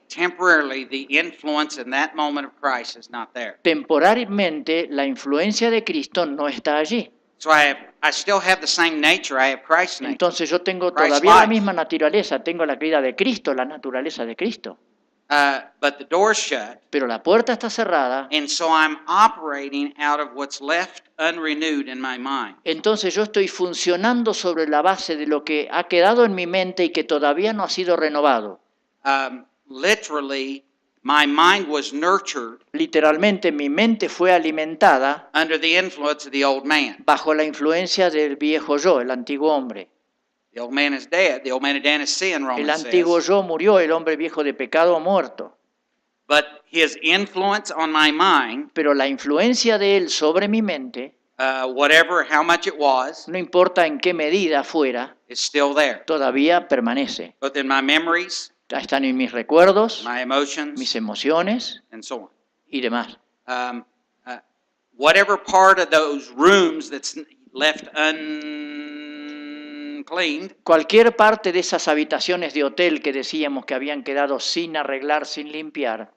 temporarily, the influence in that moment of Christ is not there. Temporalmente, la influencia de Cristo no está allí. So I still have the same nature. I have Christ's nature. Entonces yo tengo Christ's todavía la life. misma naturaleza, tengo la vida de Cristo, la naturaleza de Cristo. But the door's shut, Pero la puerta está cerrada, and so I'm operating out of what's left unrenewed in my mind. entonces yo estoy funcionando sobre la base de lo que ha quedado en mi mente y que todavía no ha sido renovado. Literally, my mind was nurtured Literalmente mi mente fue alimentada under the influence of the old man. bajo la influencia del viejo yo, el antiguo hombre. The old man is dead. The old man Adán is sin, El Romans antiguo says. yo murió, el hombre viejo de pecado ha muerto. But his influence on my mind, Pero la influencia de él sobre mi mente, whatever, how much it was, no importa en qué medida fuera, is still there. todavía permanece. Both in my memories, Están en mis recuerdos, my emotions, mis emociones and so on. y demás. Whatever part of those rooms that's left uncleaned, Cualquier parte de esas habitaciones de hotel que decíamos que habían quedado sin arreglar, sin limpiar,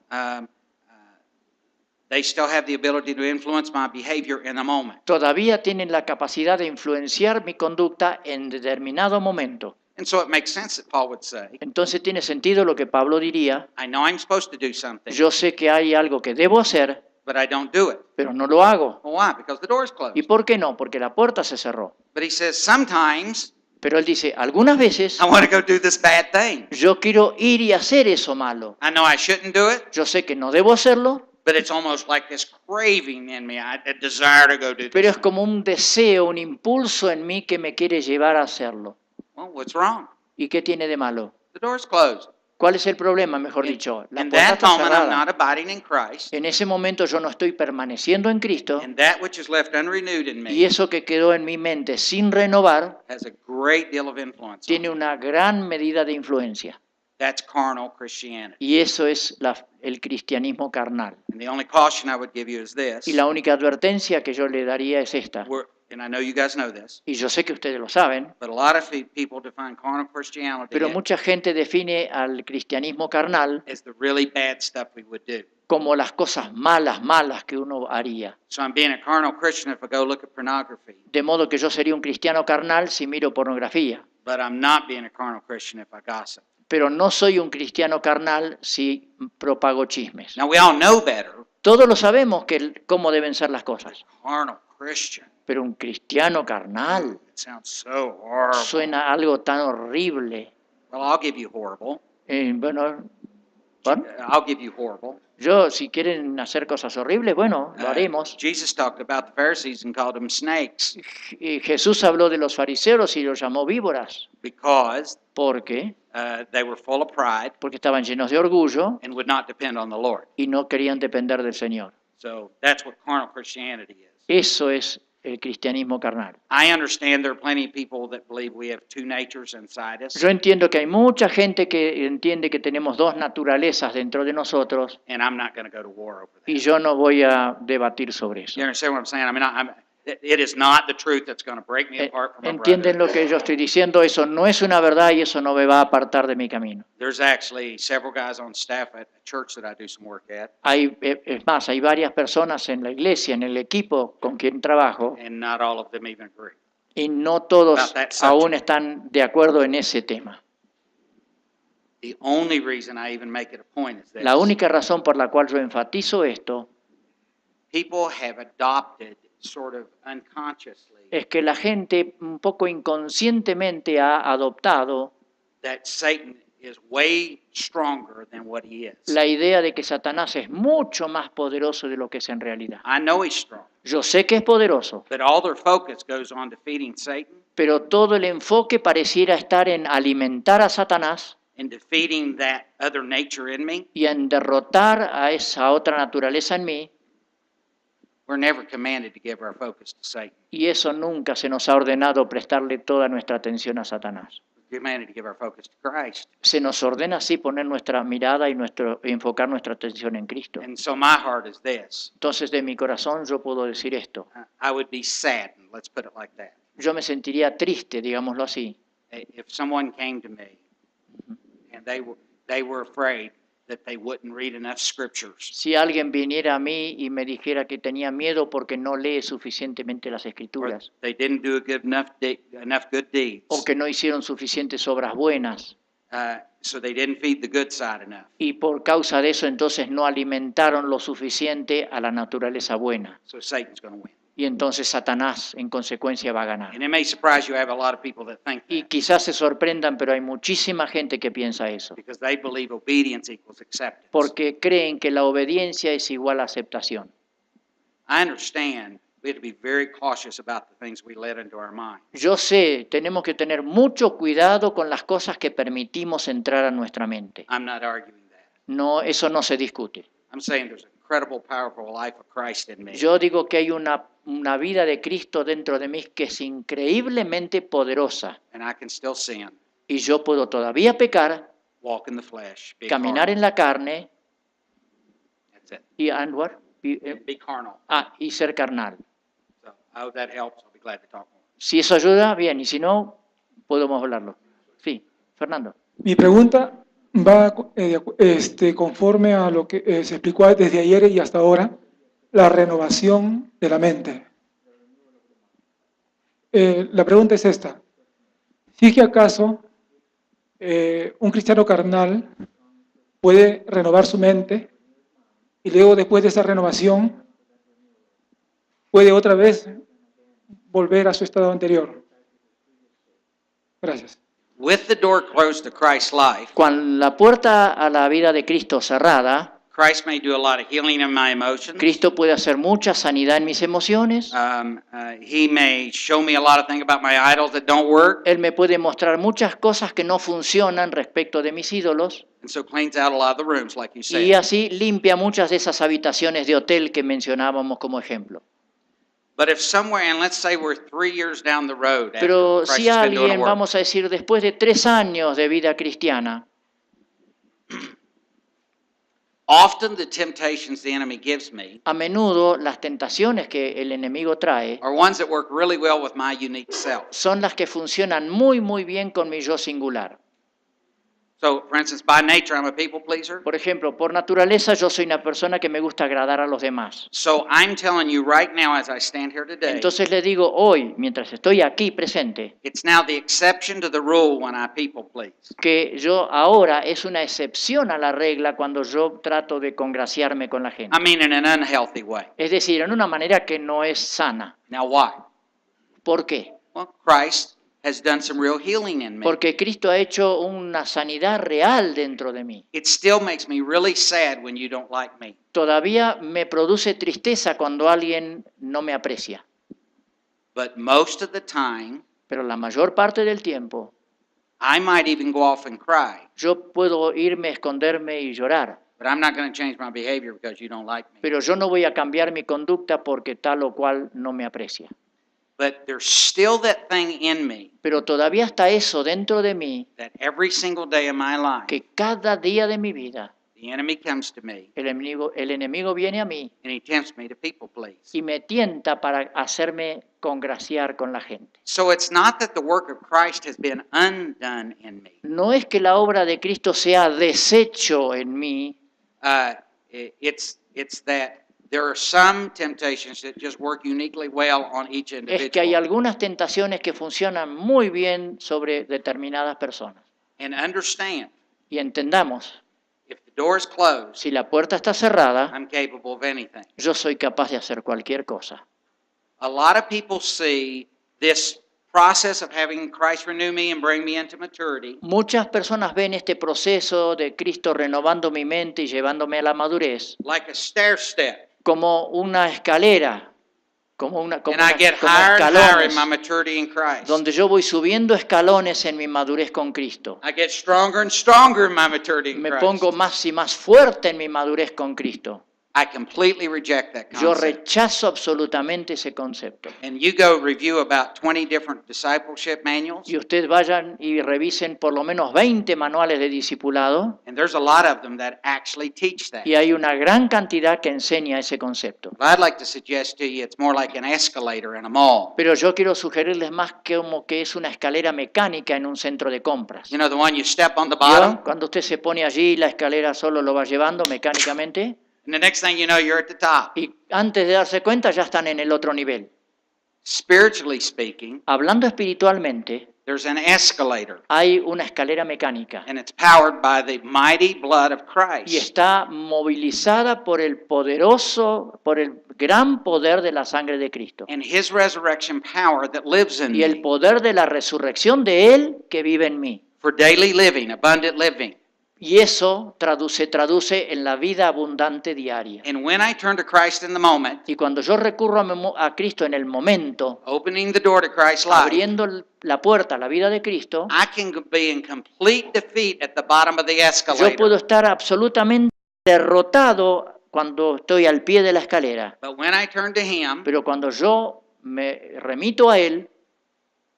they still have the ability to influence my behavior in the moment. todavía tienen la capacidad de influenciar mi conducta en determinado momento. And so it makes sense that Paul would say, Entonces tiene sentido lo que Pablo diría, I know I'm supposed to do something, yo sé que hay algo que debo hacer, but I don't do it. pero no lo hago. Well, why? Because the door's closed. ¿Y por qué no? Porque la puerta se cerró. But he says, sometimes Pero él dice, algunas veces I want to go do this bad thing. yo quiero ir y hacer eso malo. I know I shouldn't do it, Yo sé que no debo hacerlo, but it's almost like this craving in me, a desire to go do pero this. es como un deseo, un impulso en mí que me quiere llevar a hacerlo. Well, what's wrong? ¿Y qué tiene de malo? The door's closed. ¿Cuál es el problema, mejor dicho? La In puerta that está moment, I'm cerrada. not abiding in Christ, En ese momento yo no estoy permaneciendo en Cristo and that which is left unrenewed in y me eso que quedó en mi mente sin renovar has a great deal of influence on tiene me. una gran medida de influencia. That's carnal Christianity. Y eso es el cristianismo carnal. And the only caution I would give you is this. Y la única advertencia que yo le daría es esta. And I know you guys know this, Y yo sé que ustedes lo saben, but a lot of people define carnal Christianity pero mucha gente define al cristianismo carnal as the really bad stuff we would do. como las cosas malas que uno haría. So I'm being a carnal Christian if I go look at pornography, De modo que yo sería un cristiano carnal si miro pornografía. but I'm not being a carnal Christian if I gossip. Pero no soy un cristiano carnal si propago chismes. Now we all know better. Todos lo sabemos cómo deben ser las cosas. Carnal Christian. Pero un cristiano carnal It sounds so horrible. suena algo tan horrible. Well, I'll give you horrible. Bueno, ¿pardon? I'll give you horrible. Yo, si quieren hacer cosas horribles, bueno, lo haremos. Jesus talked about the Pharisees and called them snakes Y Jesús habló de los fariseos y los llamó víboras. because ¿Por qué? they were full of pride Porque estaban llenos de orgullo and would not depend on the Lord. y no querían depender del Señor. So that's what carnal Christianity is. Eso es el cristianismo carnal. I understand there are plenty of people that believe we have two natures inside us, Yo entiendo que hay mucha gente que entiende que tenemos dos naturalezas dentro de nosotros and I'm not going to go to war over y that. yo no voy a debatir sobre eso. You understand what I'm saying? I mean, it is not the truth that's going to break me apart from my ¿Entienden brother. lo que yo estoy diciendo? Eso no es una verdad y eso no me va a apartar de mi camino. There's actually several guys on staff at a church that I do some work at, Es más, hay varias personas en la iglesia, en el equipo con quien trabajo, and not all of them even agree. y no todos About that subject. aún están de acuerdo en ese tema. The only reason I even make it a point is La this. única razón por la cual yo enfatizo esto People have adopted sort of unconsciously es que la gente un poco inconscientemente ha adoptado that Satan is way stronger than what he is. la idea de que Satanás es mucho más poderoso de lo que es en realidad. I know he's strong, Yo sé que es poderoso, but all their focus goes on defeating Satan pero todo el enfoque pareciera estar en alimentar a Satanás and defeating that other nature in me. y en derrotar a esa otra naturaleza en mí, We're never commanded to give our focus to Satan. y eso nunca se nos ha ordenado prestarle toda nuestra atención a Satanás. We're commanded to give our focus to Christ. Se nos ordena así poner nuestra mirada y enfocar nuestra atención en Cristo. And so my heart is this. Entonces de mi corazón yo puedo decir esto. I would be saddened, let's put it like that, Yo me sentiría triste, digámoslo así, if someone came to me and they were afraid that they wouldn't read enough scriptures. Si alguien viniera a mí y me dijera que tenía miedo porque no lee suficientemente las Or Escrituras, they didn't do a good enough good deeds. o que no hicieron suficientes obras buenas, So they didn't feed the good side enough. y por causa de eso entonces no alimentaron lo suficiente a la naturaleza buena. So Satan's going to win. Y entonces Satanás en consecuencia va a ganar. And it may surprise you, I have a lot of people that think Y that quizás se sorprendan, pero hay muchísima gente que piensa eso, because they believe obedience equals acceptance. porque creen que la obediencia es igual a aceptación. I understand we have to be very cautious about the things we let into our mind. Yo sé, tenemos que tener mucho cuidado con las cosas que permitimos entrar a nuestra mente. I'm not arguing that. No, eso no se discute. I'm saying there's an incredible, powerful life of Christ in me. Yo digo que hay una vida de Cristo dentro de mí que es increíblemente poderosa, And I can still sin, y yo puedo todavía pecar, walk in the flesh, be caminar carnal. en la carne That's it. y Anwar, Be carnal. y ser carnal. So I hope that helps. I'll be glad to talk more. Si eso ayuda, bien, y si no, podemos hablarlo. Sí, Fernando. Mi pregunta va conforme a lo que se explicó desde ayer y hasta ahora, la renovación de la mente. La pregunta es esta. ¿Si es que acaso un cristiano carnal puede renovar su mente y luego después de esa renovación puede otra vez volver a su estado anterior? Gracias. With the door closed to Christ's life, Con la puerta a la vida de Cristo cerrada, Christ may do a lot of healing in my emotions. Cristo puede hacer mucha sanidad en mis emociones. He may show me a lot of things about my idols that don't work, Él me puede mostrar muchas cosas que no funcionan respecto de mis ídolos, and so cleans out a lot of the rooms, like you y said. así limpia muchas de esas habitaciones de hotel que mencionábamos como ejemplo. But if somewhere, and let's say we're 3 years down the road Pero after si Christ has been doing alguien, the work, vamos a decir, después de 3 años de vida cristiana, often the temptations the enemy gives me a menudo las tentaciones que el enemigo trae are ones that work really well with my unique self. son las que funcionan muy bien con mi yo singular. So, for instance, by nature, I'm a people pleaser. Por ejemplo, por naturaleza yo soy una persona que me gusta agradar a los demás. So I'm telling you right now as I stand here today, Entonces le digo hoy, mientras estoy aquí presente, it's now the exception to the rule when I people please. que yo ahora es una excepción a la regla cuando yo trato de congraciarme con la gente. I mean in an unhealthy way. Es decir, en una manera que no es sana. Now why? ¿Por qué? Well, Christ has done some real healing in me. Porque Cristo ha hecho una sanidad real dentro de mí. It still makes me really sad when you don't like me. Todavía me produce tristeza cuando alguien no me aprecia, But most of the time, pero la mayor parte del tiempo I might even go off and cry. yo puedo irme, esconderme y llorar, But I'm not going to change my behavior because you don't like me. pero yo no voy a cambiar mi conducta porque tal o cual no me aprecia. But there's still that thing in me Pero todavía está eso dentro de mí, that every single day of my life, que cada día de mi vida the enemy comes to me el enemigo viene a mí and he tempts me to people please. y me tienta para hacerme congraciar con la gente. So it's not that the work of Christ has been undone in me. No es que la obra de Cristo sea deshecho en mí, It's that there are some temptations that just work uniquely well on each es que hay individual. algunas tentaciones que funcionan muy bien sobre determinadas personas. And understand, Y entendamos, if the door is closed, si la puerta está cerrada, I'm capable of anything. yo soy capaz de hacer cualquier cosa. A lot of people see this process of having Christ renew me and bring me into maturity Muchas personas ven este proceso de Cristo renovando mi mente y llevándome a la madurez like a stair step. como una escalera, como And I get como higher and higher in escalones, my maturity in Christ. donde yo voy subiendo escalones en mi madurez con Cristo. I get stronger and stronger in my maturity in Me Christ. pongo más y más fuerte en mi madurez con Cristo. I completely reject that Yo concept. rechazo absolutamente ese concepto. And you go review about 20 different discipleship manuals, Y ustedes vayan y revisen por lo menos 20 manuales de discipulado, and there's a lot of them that actually teach that. y hay una gran cantidad que enseña ese concepto. But I'd like to suggest to you it's more like an escalator in a mall. Pero yo quiero sugerirles más como que es una escalera mecánica en un centro de compras. You know, the one you step on the ¿Vio? bottom, Cuando usted se pone allí, la escalera solo lo va llevando mecánicamente, and the next thing you know, you're at the top. y antes de darse cuenta ya están en el otro nivel. Spiritually speaking, Hablando espiritualmente, there's an escalator, hay una escalera mecánica and it's powered by the mighty blood of y Christ. está movilizada por el poderoso, por el gran poder de la sangre de Cristo And His resurrection power that lives in y el me poder de la resurrección de Él que vive en mí. for daily living, abundant living. Y eso traduce en la vida abundante diaria. And when I turn to Christ in the moment, Y cuando yo recurro a Cristo en el momento, opening the door to Christ's life, abriendo la puerta a la vida de Cristo, I can be in complete defeat at the bottom of the yo puedo escalator. estar absolutamente derrotado cuando estoy al pie de la escalera. But when I turn to Him, Pero cuando yo me remito a Él,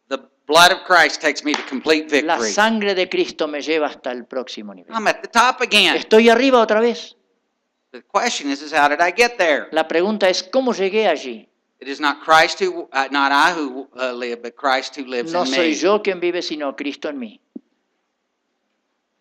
the blood of Christ takes me to complete la victory. sangre de Cristo me lleva hasta el próximo nivel. I'm at the top again. Estoy arriba otra vez. The question is how did I get there? La pregunta es, ¿cómo llegué allí? It is not Christ who, not I who live, but Christ who lives No in soy me. yo quien vive, sino Cristo en mí.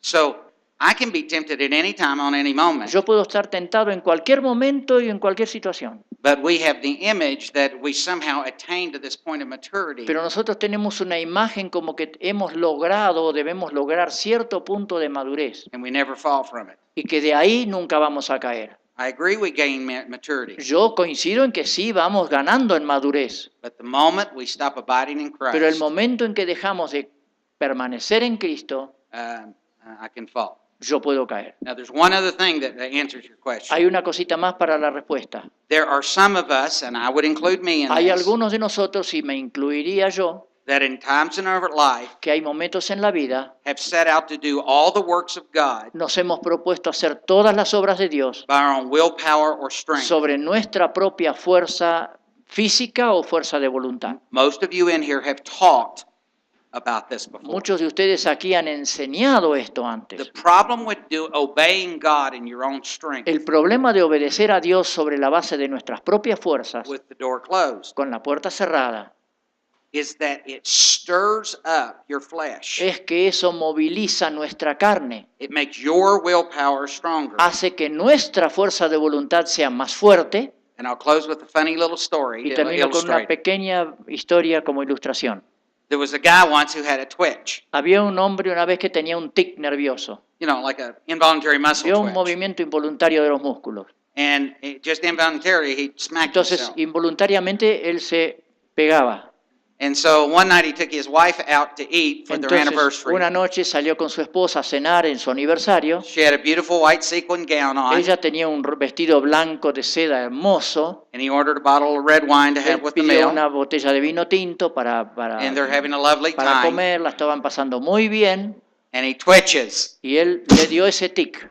So I can be tempted at any time on any moment. Yo puedo estar tentado en cualquier momento y en cualquier situación. But we have the image that we somehow attain to this point of maturity. Pero nosotros tenemos una imagen como que hemos logrado o debemos lograr cierto punto de madurez And we never fall from it. y que de ahí nunca vamos a caer. I agree we gain maturity. Yo coincido en que sí vamos ganando en madurez, But the moment we stop abiding in pero el Christ, momento en que dejamos de permanecer en Cristo, I can fall. yo puedo caer. Now, there's one other thing that answers your question. Hay una cosita más para la respuesta. There are some of us, and I would include me in Hay this, algunos de nosotros, y me incluiría yo, that in times in our life que hay momentos en la vida, have set out to do all the works of God nos hemos propuesto hacer todas las obras de Dios by our own willpower or strength. sobre nuestra propia fuerza física o fuerza de voluntad. Most of you in here have talked about this before. Muchos de ustedes aquí han enseñado esto The antes. problem with obeying God in your own strength El problema de obedecer a Dios sobre la base de nuestras propias fuerzas, with the door closed con la puerta cerrada, is that it stirs up your flesh. es que eso moviliza nuestra carne, It makes your willpower stronger. hace que nuestra fuerza de voluntad sea más fuerte. And I'll close with a funny little story Y to termino con una illustrate. pequeña historia como ilustración. There was a guy once who had a twitch, Había un hombre una vez que tenía un tic nervioso, you know, like an involuntary muscle vio un twitch. movimiento involuntario de los músculos. And just involuntarily, he smacked Entonces, himself. involuntariamente él se pegaba. And so one night he took his wife out to eat for their Entonces, anniversary. una noche salió con su esposa a cenar en su aniversario. She had a beautiful white sequin gown on, Ella tenía un vestido blanco de seda hermoso. and he ordered a bottle of red wine to Él have with the pidió meal. una botella de vino tinto And they're having a lovely para time. comer, la estaban pasando muy bien. And he twitches. Y él le dio ese tic.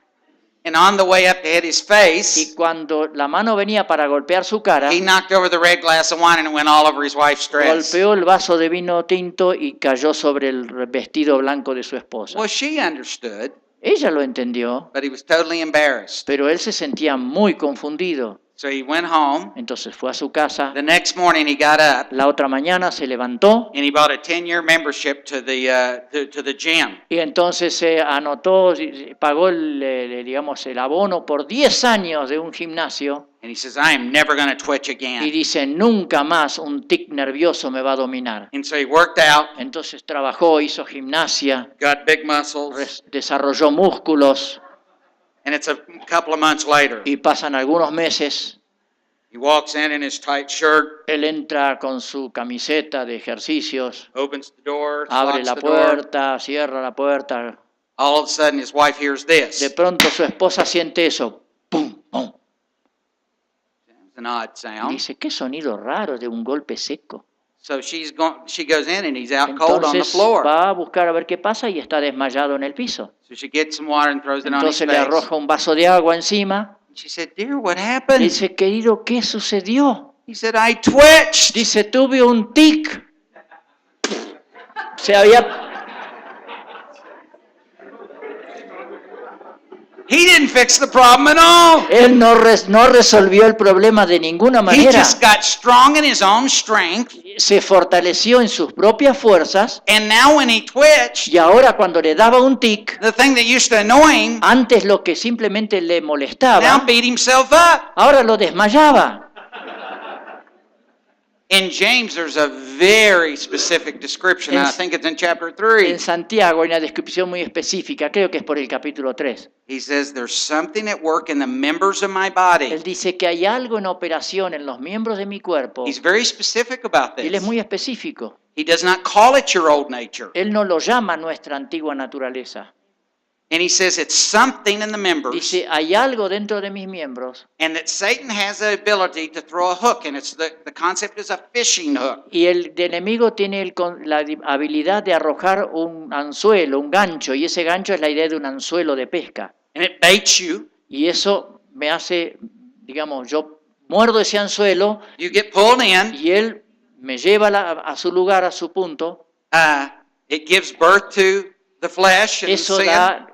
And on the way up to hit his Y face, cuando la mano venía para golpear su cara, he knocked over the red glass of wine and it went all over his wife's dress. golpeó el vaso de vino tinto y cayó sobre el vestido blanco de su esposa. Well, she understood, Ella lo entendió, but he was totally embarrassed. pero él se sentía muy confundido. So he went home. Entonces fue a su casa. The next morning he got up La otra mañana se levantó and he bought a 10-year membership to the gym. y entonces se anotó, pagó digamos, el abono por 10 años de un gimnasio And he says, I am never going to twitch y again. dice, nunca más un tic nervioso me va a dominar. And so he worked out, Entonces trabajó, hizo gimnasia, got big muscles, desarrolló músculos and it's a couple of months later. y pasan algunos meses. He walks in his tight shirt, Él entra con su camiseta de ejercicios, opens the door, abre locks la the door. puerta, cierra la puerta. All of a sudden his wife hears this. De pronto su esposa siente eso. ¡Pum! ¡Pum! It's an odd Y sound. dice, qué sonido raro de un golpe seco. So she goes in and he's out cold on the Entonces floor. va a buscar a ver qué pasa y está desmayado en el piso. So she gets some water and throws it on his Entonces le face. arroja un vaso de agua encima She said, "Dear, what Le happened?" dice, querido, ¿qué sucedió? He said, "I twitched." Dice, tuve un tic. Se había... He didn't fix the problem at all. Él no resolvió el problema de ninguna He manera. just got strong in his own strength. Se fortaleció en sus propias fuerzas And now when he twitched, y ahora cuando le daba un tic, the thing that used to annoy him antes lo que simplemente le now molestaba, beat himself up. ahora lo desmayaba. In James, there's a very specific description, and I think it's in chapter 3. En Santiago hay una descripción muy específica, creo que es por el capítulo 3. He says, "There's something at work in the members of my Él body." dice que hay algo en operación en los miembros de mi cuerpo He's very specific about y él es this. muy específico. He does not call it your old nature. Él no lo llama nuestra antigua naturaleza. And he says it's something in the members, Dice, hay algo dentro de mis miembros and that Satan has the ability to throw a hook, and it's the concept is a fishing hook. y el enemigo tiene la habilidad de arrojar un anzuelo, un gancho, y ese gancho es la idea de un anzuelo de pesca. And it baits you. Y eso me hace, digamos, yo muerdo ese anzuelo You get pulled in. y él me lleva a su lugar, a su punto. It gives birth to the flesh and Eso sin. da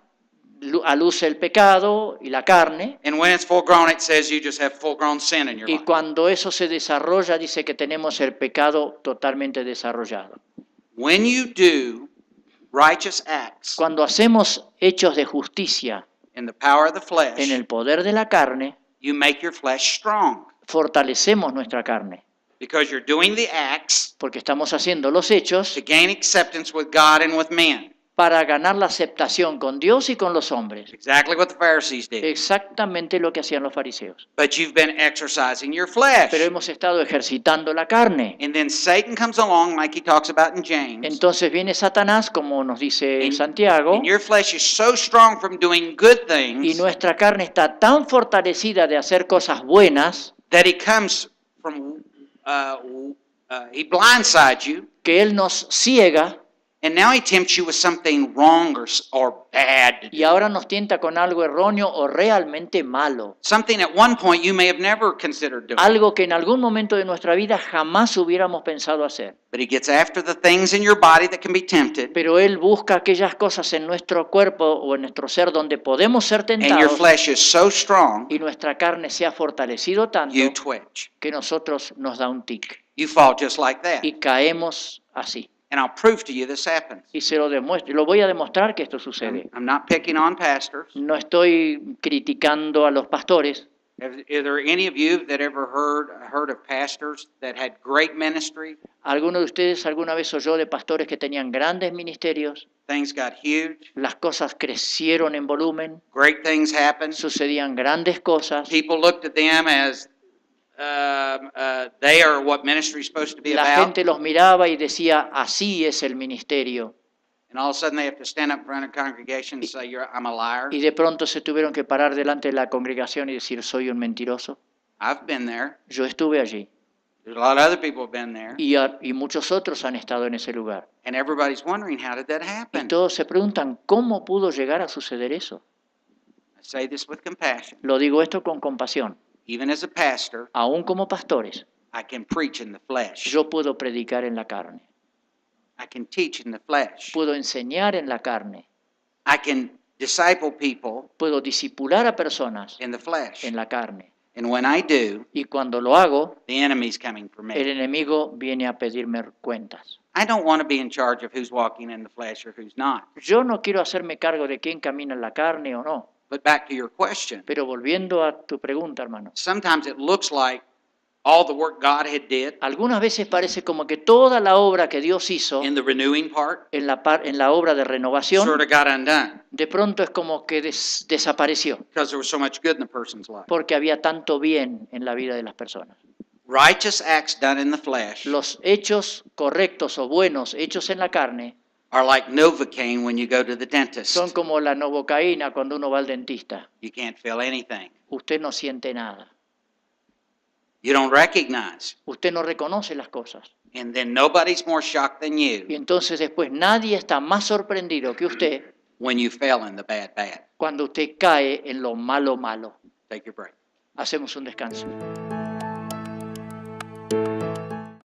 a luz el pecado y la carne. And when it's full grown, it says you just have full grown sin in your Y life. cuando eso se desarrolla, dice que tenemos el pecado totalmente desarrollado. When you do righteous acts Cuando hacemos hechos de justicia in the power of the flesh, en el poder de la carne, you make your flesh strong fortalecemos nuestra carne, because you're doing the acts porque estamos haciendo los hechos to gain acceptance with God and with men. para ganar la aceptación con Dios y con los hombres. Exactly what the Pharisees did. Exactamente lo que hacían los fariseos. But you've been exercising your flesh. Pero hemos estado ejercitando la carne. And then Satan comes along, like he talks about in James. Entonces viene Satanás, como nos dice And- Santiago, And your flesh is so strong from doing good y things nuestra carne está tan fortalecida de hacer cosas buenas that he comes from, he blindsides you. que Él nos ciega And now he tempts you with something wrong or bad to y do. ahora nos tienta con algo erróneo o realmente malo. Something at one point you may have never considered doing. Algo que en algún momento de nuestra vida jamás hubiéramos pensado hacer. But he gets after the things in your body that can be tempted, Pero Él busca aquellas cosas en nuestro cuerpo o en nuestro ser donde podemos ser and your tentados flesh is so strong, y nuestra carne se ha fortalecido tanto you twitch. que nosotros nos da un tic You fall just like that. y caemos así. And I'll prove to you this happens. Y se lo demuestro, lo voy a demostrar que esto sucede. I'm not picking on pastors. No estoy criticando a los pastores. Is there any of you that ever heard of pastors that had great ministry? ¿Alguno de ustedes alguna vez oyó de pastores que tenían grandes ministerios? Things got huge. Las cosas crecieron en volumen, Great things happened. sucedían grandes cosas. People looked at them as they are what ministry is supposed to be La about. gente los miraba y decía, así es el ministerio. And all of a sudden they have to stand up in front of the congregation and say, I'm a liar. Y de pronto se tuvieron que parar delante de la congregación y decir, soy un mentiroso. I've been there. Yo estuve allí. There's a lot of other people have been there. Y muchos otros han estado en ese lugar. And everybody's wondering, how did that Y happen? todos se preguntan, ¿cómo pudo llegar a suceder eso? I say this with compassion. Lo digo esto con compasión. Even as a pastor, Aún como pastores, I can preach in the flesh. yo puedo predicar en la carne. I can teach in the flesh. Puedo enseñar en la carne. I can disciple people Puedo disipular a personas in the flesh. en la carne. And when I do, Y cuando lo hago, the enemy's coming for el me. enemigo viene a pedirme cuentas. I don't want to be in charge of who's walking in the flesh or who's not. Yo no quiero hacerme cargo de quién camina en la carne o no. But back to your question. Pero volviendo a tu pregunta, hermano. Sometimes it looks like all the work God had did Algunas veces parece como que toda la obra que Dios hizo in the renewing part en la obra de renovación, sort of got undone de pronto es como que desapareció, because there was so much good in the person's life. porque había tanto bien en la vida de las personas. Righteous acts done in the flesh Los hechos correctos o buenos hechos en la carne are like Novocaine when you go to the dentist. son como la novocaína cuando uno va al dentista. You can't feel anything. Usted no siente nada. You don't recognize. Usted no reconoce las cosas. And then nobody's more shocked than Y you entonces después nadie está más sorprendido que usted when you fell in the bad. cuando usted cae en lo malo malo. Take your break. Hacemos un descanso.